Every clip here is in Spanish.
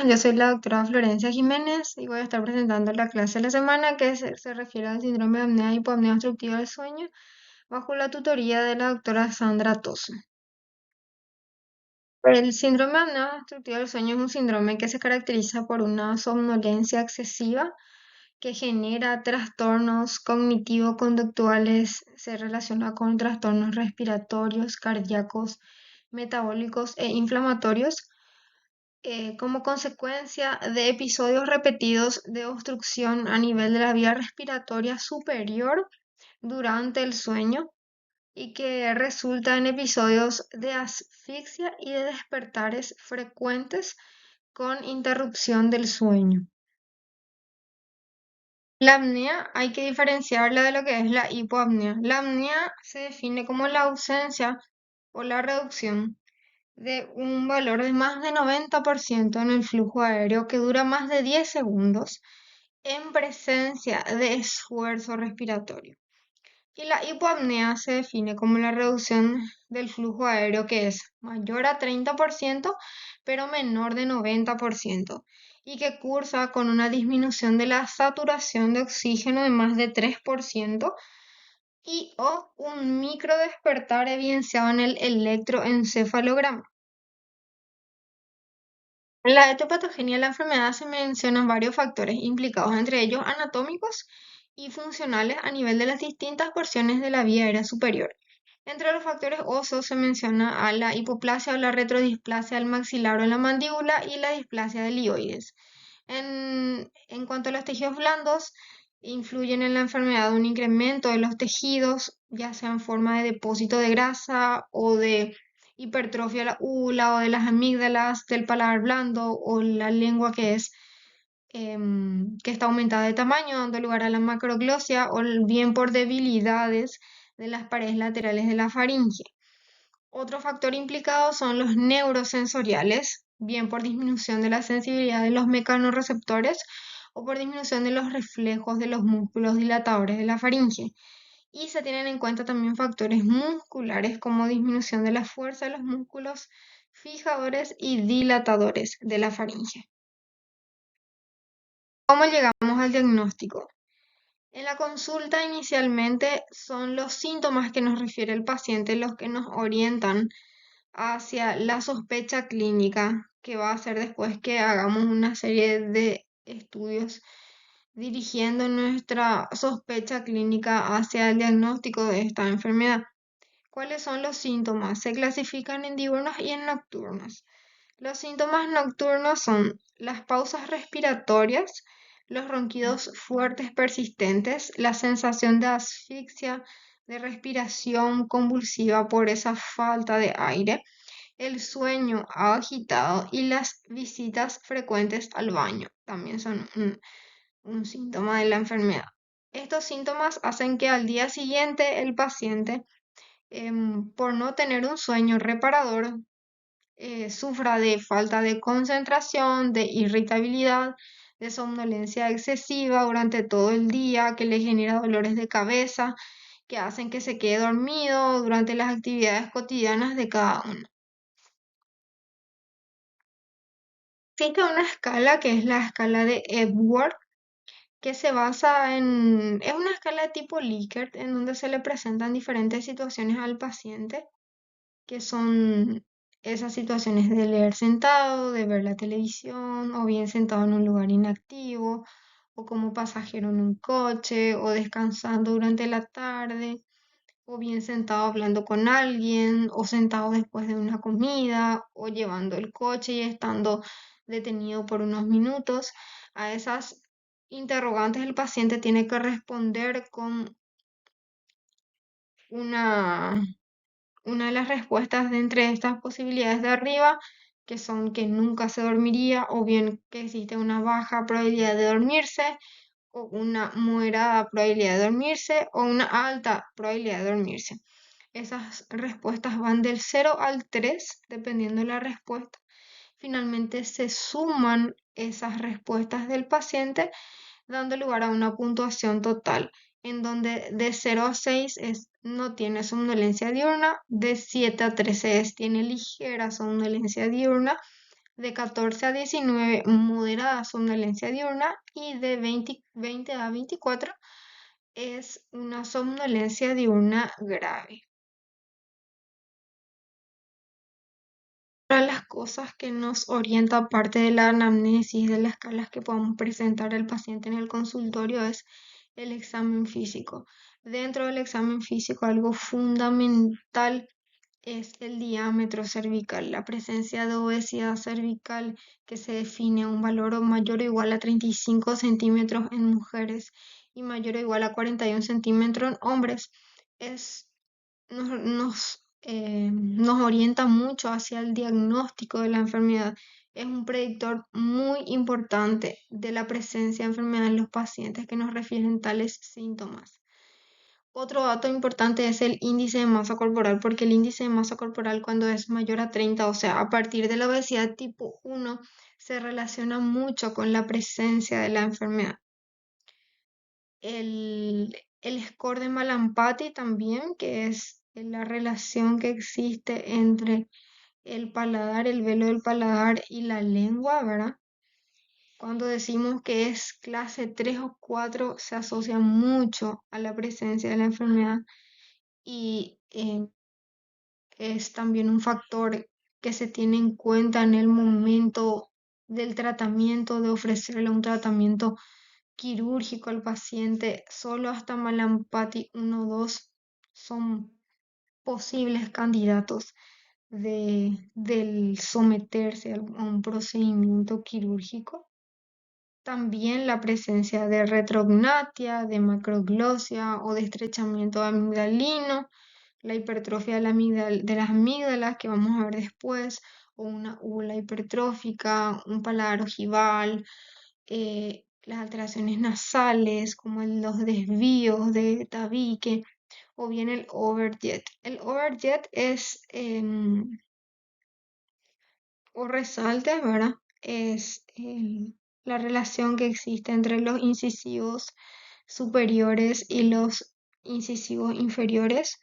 Yo soy la doctora Florencia Jiménez y voy a estar presentando la clase de la semana que se refiere al síndrome de apnea y hipoapnea obstructiva del sueño bajo la tutoría de la doctora Sandra Toso. El síndrome de apnea obstructiva del sueño es un síndrome que se caracteriza por una somnolencia excesiva que genera trastornos cognitivo-conductuales, se relaciona con trastornos respiratorios, cardíacos, metabólicos e inflamatorios como consecuencia de episodios repetidos de obstrucción a nivel de la vía respiratoria superior durante el sueño y que resulta en episodios de asfixia y de despertares frecuentes con interrupción del sueño. La apnea hay que diferenciarla de lo que es la hipoapnea. La apnea se define como la ausencia o la reducción de un valor de más de 90% en el flujo aéreo que dura más de 10 segundos en presencia de esfuerzo respiratorio. Y la hipoapnea se define como la reducción del flujo aéreo que es mayor a 30% pero menor de 90% y que cursa con una disminución de la saturación de oxígeno de más de 3% y o un micro despertar evidenciado en el electroencefalograma. En la etiopatogenia de la enfermedad se mencionan varios factores implicados, entre ellos anatómicos y funcionales a nivel de las distintas porciones de la vía aérea superior. Entre los factores óseos se menciona a la hipoplasia o la retrodisplasia del maxilar o en la mandíbula y la displasia del hioides. En cuanto a los tejidos blandos, influyen en la enfermedad un incremento de los tejidos, ya sea en forma de depósito de grasa o de hipertrofia de la úvula o de las amígdalas, del paladar blando o la lengua que está aumentada de tamaño, dando lugar a la macroglosia o bien por debilidades de las paredes laterales de la faringe. Otro factor implicado son los neurosensoriales, bien por disminución de la sensibilidad de los mecanorreceptores o por disminución de los reflejos de los músculos dilatadores de la faringe. Y se tienen en cuenta también factores musculares como disminución de la fuerza de los músculos fijadores y dilatadores de la faringe. ¿Cómo llegamos al diagnóstico? En la consulta inicialmente son los síntomas que nos refiere el paciente los que nos orientan hacia la sospecha clínica, que va a ser después que hagamos una serie de estudios dirigiendo nuestra sospecha clínica hacia el diagnóstico de esta enfermedad. ¿Cuáles son los síntomas? Se clasifican en diurnos y en nocturnos. Los síntomas nocturnos son las pausas respiratorias, los ronquidos fuertes persistentes, la sensación de asfixia, de respiración convulsiva por esa falta de aire, el sueño agitado y las visitas frecuentes al baño. También son un síntoma de la enfermedad. Estos síntomas hacen que al día siguiente el paciente, por no tener un sueño reparador, sufra de falta de concentración, de irritabilidad, de somnolencia excesiva durante todo el día, que le genera dolores de cabeza, que hacen que se quede dormido durante las actividades cotidianas de cada uno. Existe una escala que es la escala de Epworth, que se basa es una escala de tipo Likert, en donde se le presentan diferentes situaciones al paciente, que son esas situaciones de leer sentado, de ver la televisión, o bien sentado en un lugar inactivo, o como pasajero en un coche, o descansando durante la tarde, o bien sentado hablando con alguien, o sentado después de una comida, o llevando el coche y estando detenido por unos minutos. A esas interrogantes el paciente tiene que responder con una una de las respuestas de entre estas posibilidades de arriba, que son que nunca se dormiría, o bien que existe una baja probabilidad de dormirse, o una moderada probabilidad de dormirse, o una alta probabilidad de dormirse. Esas respuestas van del 0 al 3, dependiendo de la respuesta. Finalmente se suman esas respuestas del paciente, dando lugar a una puntuación total, en donde de 0 a 6 es no tiene somnolencia diurna, de 7 a 13 es tiene ligera somnolencia diurna, De 14 a 19, moderada somnolencia diurna, y de 20 a 24 es una somnolencia diurna grave. Para las cosas que nos orienta, aparte de la anamnesis, de las escalas que podamos presentar al paciente en el consultorio, es el examen físico. Dentro del examen físico, algo fundamental es el diámetro cervical, la presencia de obesidad cervical, que se define a un valor mayor o igual a 35 centímetros en mujeres y mayor o igual a 41 centímetros en hombres. Es nos orienta mucho hacia el diagnóstico de la enfermedad. Es un predictor muy importante de la presencia de enfermedad en los pacientes que nos refieren tales síntomas. Otro dato importante es el índice de masa corporal, porque el índice de masa corporal, cuando es mayor a 30, o sea, a partir de la obesidad tipo 1, se relaciona mucho con la presencia de la enfermedad. El score de Malampati también, que es la relación que existe entre el paladar, el velo del paladar y la lengua, ¿verdad? Cuando decimos que es clase 3 o 4, se asocia mucho a la presencia de la enfermedad, y es también un factor que se tiene en cuenta en el momento del tratamiento, de ofrecerle un tratamiento quirúrgico al paciente. Solo hasta Malampati 1 o 2 son posibles candidatos del someterse a un procedimiento quirúrgico. También la presencia de retrognatia, de macroglosia o de estrechamiento amigdalino, la hipertrofia de las amígdalas, que vamos a ver después, o una úvula hipertrófica, un paladar ojival, las alteraciones nasales, como los desvíos de tabique, o bien el overjet. El overjet es, o resalte, ¿verdad? Es la relación que existe entre los incisivos superiores y los incisivos inferiores,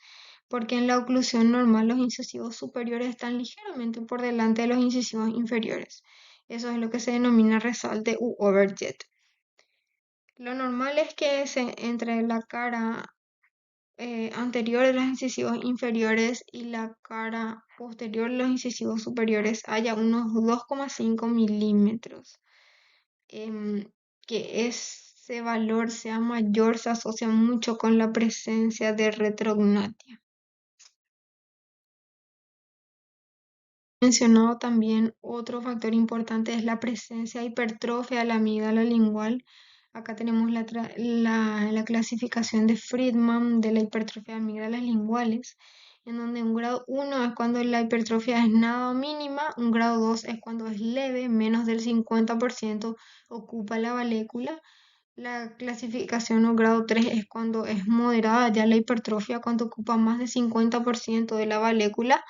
porque en la oclusión normal los incisivos superiores están ligeramente por delante de los incisivos inferiores. Eso es lo que se denomina resalte u overjet. Lo normal es que entre la cara anterior de los incisivos inferiores y la cara posterior de los incisivos superiores haya unos 2,5 milímetros. Que ese valor sea mayor se asocia mucho con la presencia de retrognatia. Mencionado también otro factor importante es la presencia de hipertrofia de la amígdala lingual. Acá tenemos la clasificación de Friedman de la hipertrofia de amígdalas linguales, en donde un grado 1 es cuando la hipertrofia es nada o mínima, un grado 2 es cuando es leve, menos del 50% ocupa la valécula. La clasificación o grado 3 es cuando es moderada ya la hipertrofia, cuando ocupa más del 50% de la valécula,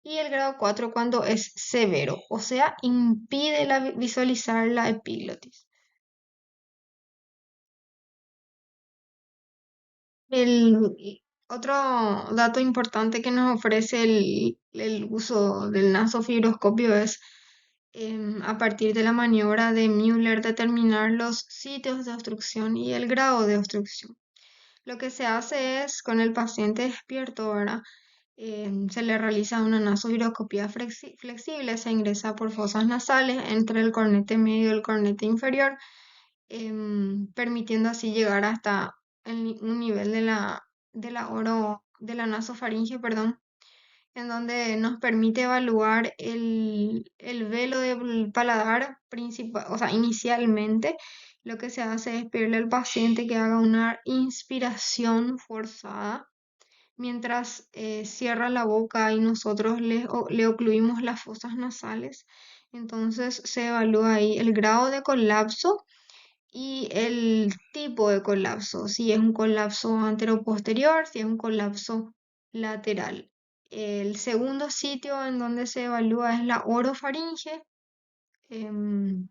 y el grado 4 cuando es severo, o sea, impide visualizar la epiglotis. El otro dato importante que nos ofrece el uso del nasofibroscopio es, a partir de la maniobra de Müller, determinar los sitios de obstrucción y el grado de obstrucción. Lo que se hace es, con el paciente despierto, ¿verdad? Se le realiza una nasoviroscopía flexible, se ingresa por fosas nasales entre el cornete medio y el cornete inferior, permitiendo así llegar hasta un nivel de la nasofaringe, perdón, en donde nos permite evaluar el velo del paladar principal. O sea, inicialmente lo que se hace es pedirle al paciente que haga una inspiración forzada mientras cierra la boca, y nosotros le ocluimos las fosas nasales. Entonces se evalúa ahí el grado de colapso y el tipo de colapso, si es un colapso anteroposterior, si es un colapso lateral. El segundo sitio en donde se evalúa es la orofaringe. em,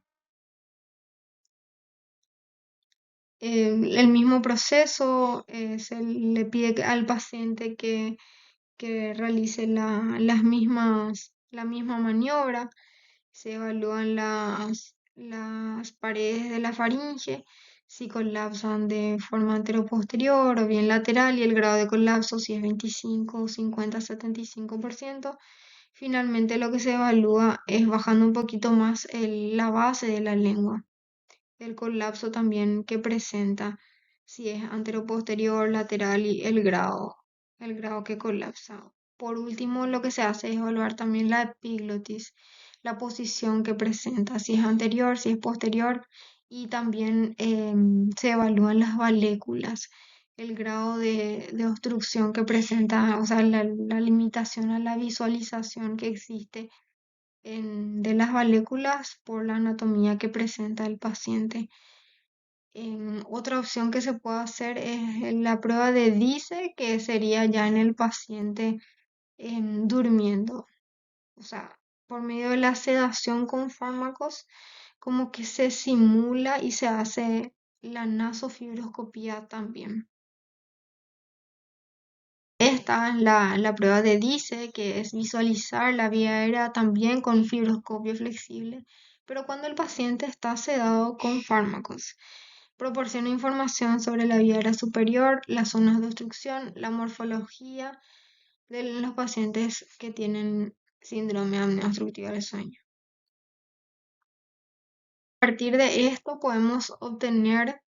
el mismo proceso, se le pide al paciente que realice la misma maniobra. Se evalúan las paredes de la faringe, si colapsan de forma anteroposterior o bien lateral y el grado de colapso si es 25, 50, 75%. Finalmente lo que se evalúa es bajando un poquito más la base de la lengua, el colapso también que presenta, si es anteroposterior, lateral y el grado que colapsa. Por último, lo que se hace es evaluar también la epiglotis, la posición que presenta, si es anterior, si es posterior, y también se evalúan las valéculas, el grado de obstrucción que presenta, o sea, la limitación a la visualización que existe de las valéculas por la anatomía que presenta el paciente. Otra opción que se puede hacer es la prueba de DICE, que sería ya en el paciente durmiendo. O sea, por medio de la sedación con fármacos, como que se simula y se hace la nasofibroscopía también. Esta es la prueba de DICE, que es visualizar la vía aérea también con fibroscopio flexible, pero cuando el paciente está sedado con fármacos. Proporciona información sobre la vía aérea superior, las zonas de obstrucción, la morfología de los pacientes que tienen síndrome de apnea obstructiva del sueño. A partir de esto podemos obtener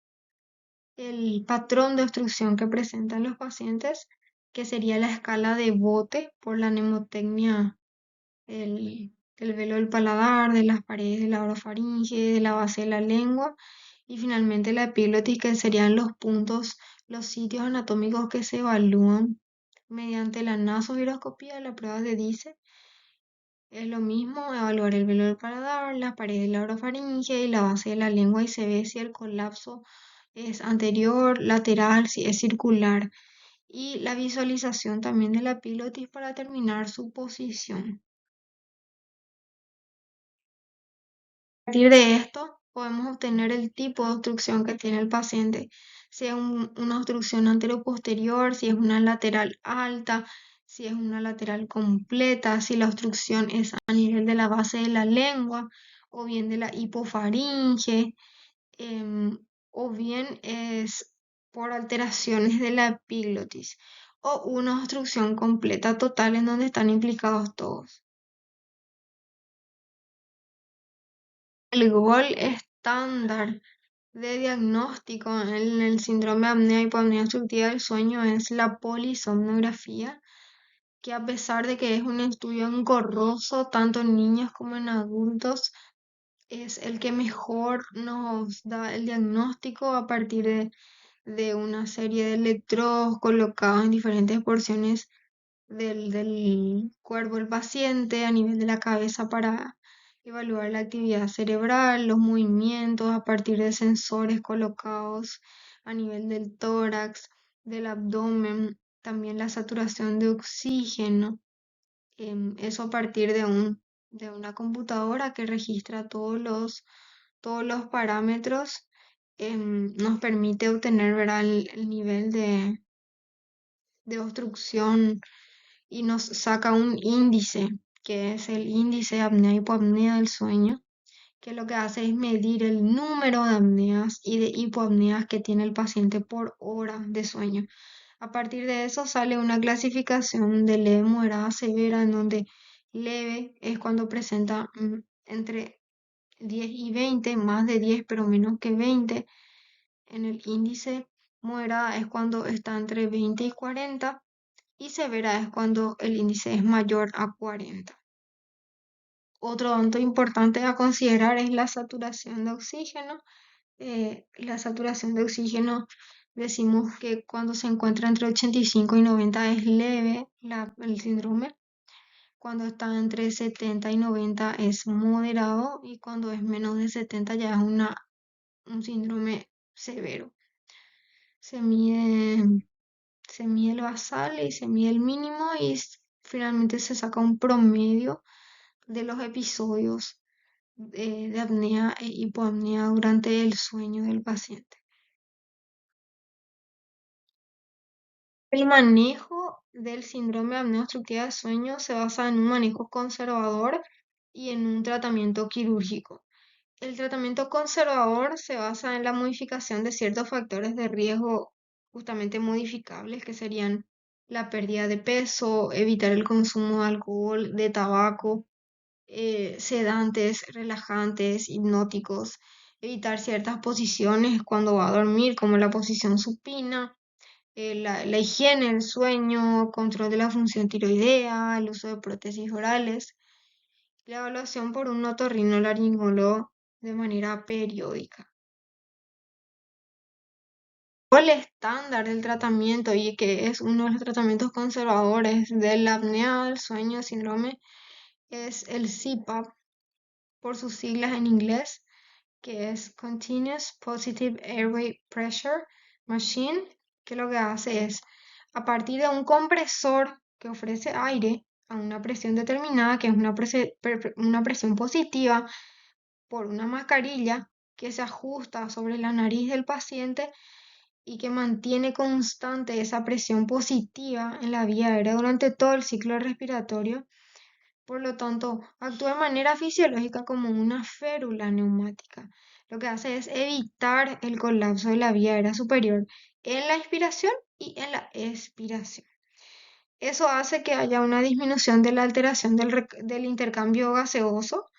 el patrón de obstrucción que presentan los pacientes, que sería la escala de Bote por la mnemotecnia del velo del paladar, de las paredes de la orofaringe, de la base de la lengua y finalmente la epiglotis, que serían los puntos, los sitios anatómicos que se evalúan mediante la nasoviroscopía, la prueba de DICE. Es lo mismo evaluar el velo del paladar, las paredes de la orofaringe y la base de la lengua y se ve si el colapso es anterior, lateral, si es circular y la visualización también de la epiglotis para determinar su posición. A partir de esto podemos obtener el tipo de obstrucción que tiene el paciente, si es una obstrucción anteroposterior, si es una lateral alta, si es una lateral completa, si la obstrucción es a nivel de la base de la lengua o bien de la hipofaringe, em, o bien es por alteraciones de la epiglotis o una obstrucción completa total en donde están implicados todos. El gol estándar de diagnóstico en el síndrome de apnea y hipoapnea obstructiva del sueño es la polisomnografía, que a pesar de que es un estudio engorroso tanto en niños como en adultos, es el que mejor nos da el diagnóstico a partir de una serie de electrodos colocados en diferentes porciones del cuerpo del paciente a nivel de la cabeza para evaluar la actividad cerebral, los movimientos a partir de sensores colocados a nivel del tórax, del abdomen, también la saturación de oxígeno, eso a partir de una computadora que registra todos los parámetros, nos permite obtener, ¿verdad? El nivel de obstrucción y nos saca un índice, que es el índice de apnea-hipoapnea del sueño, que lo que hace es medir el número de apneas y de hipoapneas que tiene el paciente por hora de sueño. A partir de eso sale una clasificación de leve, moderada, severa, en donde leve es cuando presenta entre 10 y 20, más de 10 pero menos que 20. En el índice moderada es cuando está entre 20 y 40 y severa es cuando el índice es mayor a 40. Otro dato importante a considerar es la saturación de oxígeno. La saturación de oxígeno decimos que cuando se encuentra entre 85 y 90 es leve el síndrome, cuando está entre 70 y 90 es moderado y cuando es menos de 70 ya es un síndrome severo. Se mide Se mide el basal y se mide el mínimo y finalmente se saca un promedio de los episodios de apnea e hipoapnea durante el sueño del paciente. El manejo del síndrome de apnea obstructiva del sueño se basa en un manejo conservador y en un tratamiento quirúrgico. El tratamiento conservador se basa en la modificación de ciertos factores de riesgo justamente modificables, que serían la pérdida de peso, evitar el consumo de alcohol, de tabaco, sedantes, relajantes, hipnóticos, evitar ciertas posiciones cuando va a dormir, como la posición supina, la higiene, el sueño, control de la función tiroidea, el uso de prótesis orales, la evaluación por un otorrinolaringólogo de manera periódica. El estándar del tratamiento y que es uno de los tratamientos conservadores de la apnea del sueño síndrome es el CPAP, por sus siglas en inglés, que es Continuous Positive Airway Pressure Machine, que lo que hace es, a partir de un compresor que ofrece aire a una presión determinada, que es una presión positiva, por una mascarilla que se ajusta sobre la nariz del paciente y que mantiene constante esa presión positiva en la vía aérea durante todo el ciclo respiratorio. Por lo tanto, actúa de manera fisiológica como una férula neumática. Lo que hace es evitar el colapso de la vía aérea superior en la inspiración y en la expiración. Eso hace que haya una disminución de la alteración del intercambio gaseoso,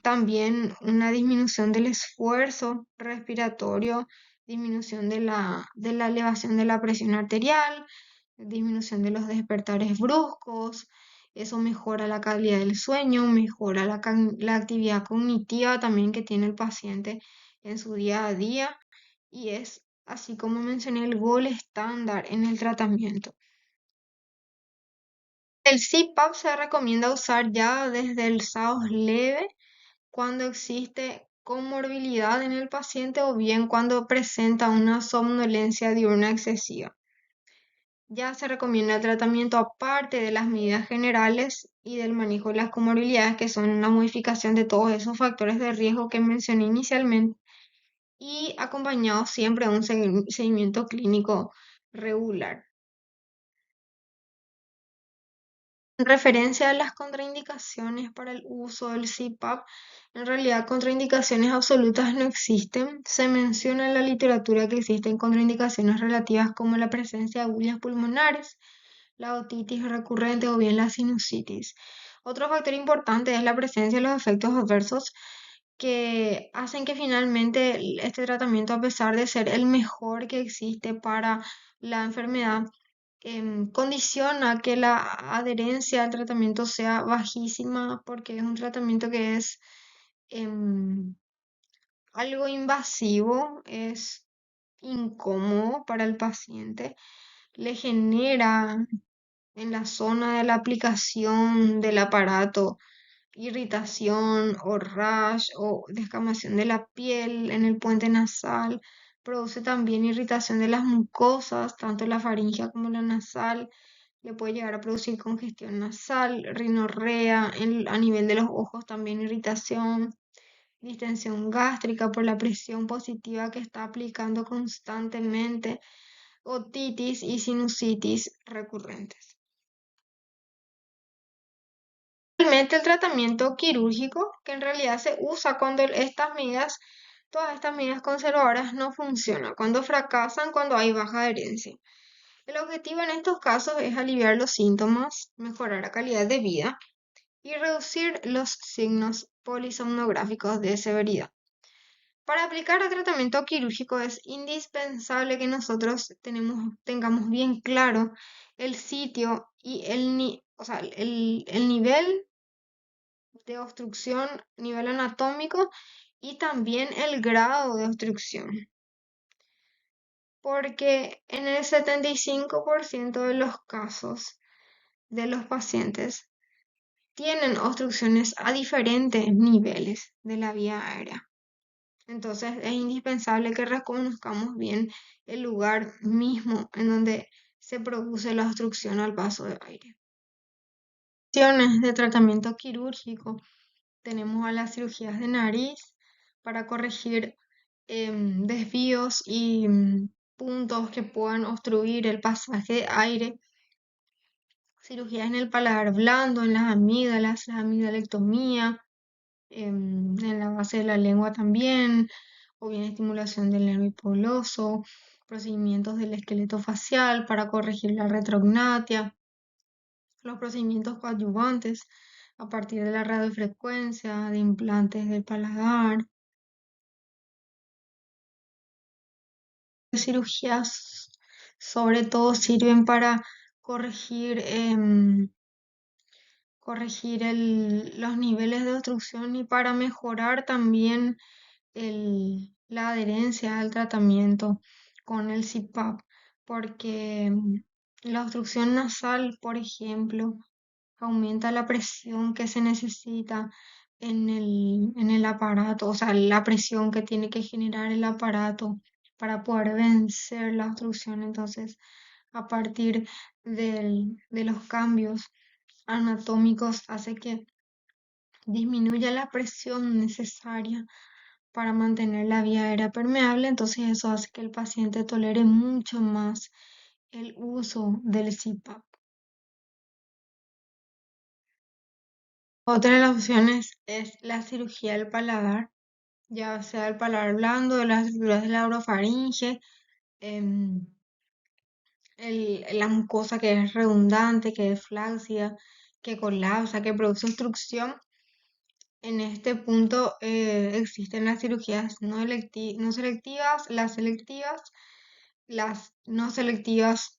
también una disminución del esfuerzo respiratorio, disminución de la elevación de la presión arterial, disminución de los despertares bruscos. Eso mejora la calidad del sueño, mejora la actividad cognitiva también que tiene el paciente en su día a día y es, así como mencioné, el gol estándar en el tratamiento. El CPAP se recomienda usar ya desde el SAOS leve cuando existe comorbilidad en el paciente o bien cuando presenta una somnolencia diurna excesiva. Ya se recomienda el tratamiento aparte de las medidas generales y del manejo de las comorbilidades, que son una modificación de todos esos factores de riesgo que mencioné inicialmente, y acompañado siempre de un seguimiento clínico regular. En referencia a las contraindicaciones para el uso del CPAP, en realidad contraindicaciones absolutas no existen. Se menciona en la literatura que existen contraindicaciones relativas como la presencia de agullas pulmonares, la otitis recurrente o bien la sinusitis. Otro factor importante es la presencia de los efectos adversos que hacen que finalmente este tratamiento, a pesar de ser el mejor que existe para la enfermedad, condiciona que la adherencia al tratamiento sea bajísima porque es un tratamiento que es em, algo invasivo, es incómodo para el paciente, le genera en la zona de la aplicación del aparato irritación o rash o descamación de la piel en el puente nasal. Produce también irritación de las mucosas, tanto la faríngea como la nasal. Le puede llegar a producir congestión nasal, rinorrea, a nivel de los ojos también irritación, distensión gástrica por la presión positiva que está aplicando constantemente, otitis y sinusitis recurrentes. Realmente el tratamiento quirúrgico, que en realidad se usa cuando todas estas medidas conservadoras no funcionan, cuando fracasan, cuando hay baja adherencia. El objetivo en estos casos es aliviar los síntomas, mejorar la calidad de vida y reducir los signos polisomnográficos de severidad. Para aplicar el tratamiento quirúrgico es indispensable que nosotros tengamos bien claro el sitio y el nivel de obstrucción, nivel anatómico y también el grado de obstrucción. Porque en el 75% de los casos de los pacientes tienen obstrucciones a diferentes niveles de la vía aérea. Entonces es indispensable que reconozcamos bien el lugar mismo en donde se produce la obstrucción al paso de aire. Opciones de tratamiento quirúrgico. Tenemos a las cirugías de nariz para corregir desvíos y puntos que puedan obstruir el pasaje de aire. cirugías en el paladar blando, en las amígdalas, la amigdalectomía, en la base de la lengua también, o bien estimulación del nervio hipoglóso, procedimientos del esqueleto facial para corregir la retrognatia, los procedimientos coadyuvantes a partir de la radiofrecuencia, de implantes del paladar. Las cirugías sobre todo sirven para corregir, los niveles de obstrucción y para mejorar también la adherencia al tratamiento con el CPAP, porque la obstrucción nasal, por ejemplo, aumenta la presión que se necesita en el aparato, o sea, la presión que tiene que generar el aparato para poder vencer la obstrucción. Entonces, a partir de los cambios anatómicos, hace que disminuya la presión necesaria para mantener la vía aérea permeable, entonces eso hace que el paciente tolere mucho más el uso del CPAP. Otra de las opciones es la cirugía del paladar, ya sea el paladar blando, de las estructuras de la orofaringe, em, la mucosa que es redundante, que es flácida, que colapsa, que produce obstrucción. En este punto existen las cirugías no selectivas, las selectivas. Las no selectivas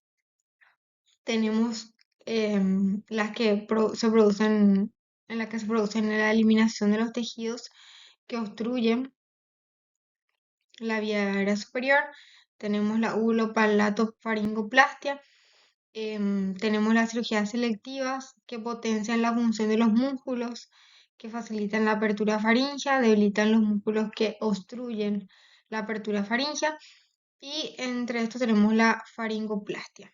tenemos las que se producen, en las que se producen la eliminación de los tejidos que obstruyen la vía aérea superior. Tenemos la faringoplastia. Tenemos las cirugías selectivas que potencian la función de los músculos, que facilitan la apertura faríngea, debilitan los músculos que obstruyen la apertura faríngea. Y entre estos tenemos la faringoplastia.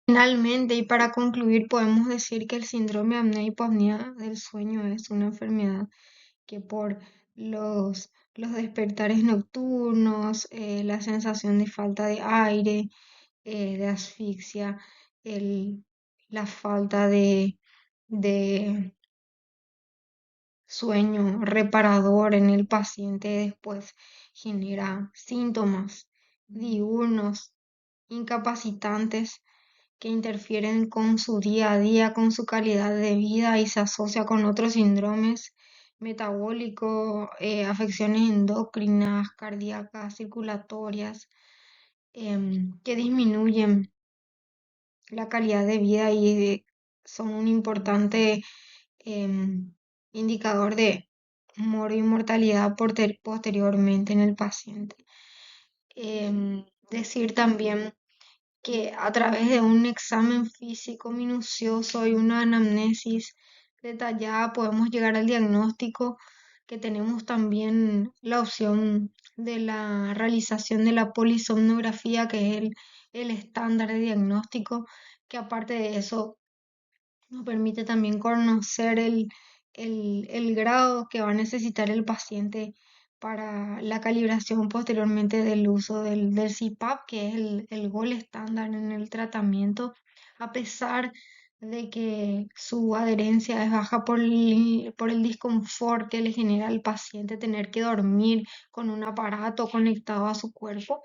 Finalmente, y para concluir, podemos decir que el síndrome de apnea y hipopnea del sueño es una enfermedad que por los despertares nocturnos, la sensación de falta de aire, de asfixia, el- la falta de sueño reparador en el paciente después genera síntomas diurnos, incapacitantes que interfieren con su día a día, con su calidad de vida y se asocia con otros síndromes metabólicos, afecciones endocrinas, cardíacas, circulatorias, que disminuyen la calidad de vida y son un importante em, indicador de y mortalidad posteriormente en el paciente. Decir también que a través de un examen físico minucioso y una anamnesis detallada podemos llegar al diagnóstico, que tenemos también la opción de la realización de la polisomnografía, que es el estándar de diagnóstico, que aparte de eso nos permite también conocer el grado que va a necesitar el paciente para la calibración posteriormente del uso del CPAP, que es el gol estándar en el tratamiento, a pesar de que su adherencia es baja por el disconfort que le genera al paciente tener que dormir con un aparato conectado a su cuerpo.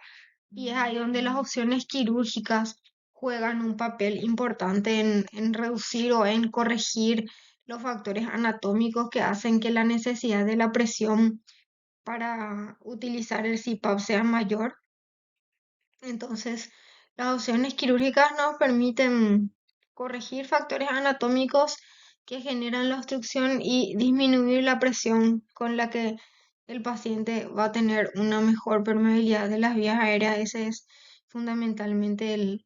Y es ahí donde las opciones quirúrgicas juegan un papel importante en reducir o en corregir los factores anatómicos que hacen que la necesidad de la presión para utilizar el CPAP sea mayor. Entonces, las opciones quirúrgicas nos permiten corregir factores anatómicos que generan la obstrucción y disminuir la presión con la que el paciente va a tener una mejor permeabilidad de las vías aéreas. Ese es fundamentalmente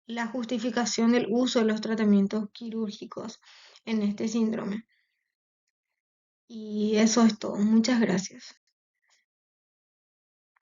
la justificación del uso de los tratamientos quirúrgicos en este síndrome. Y eso es todo. Muchas gracias.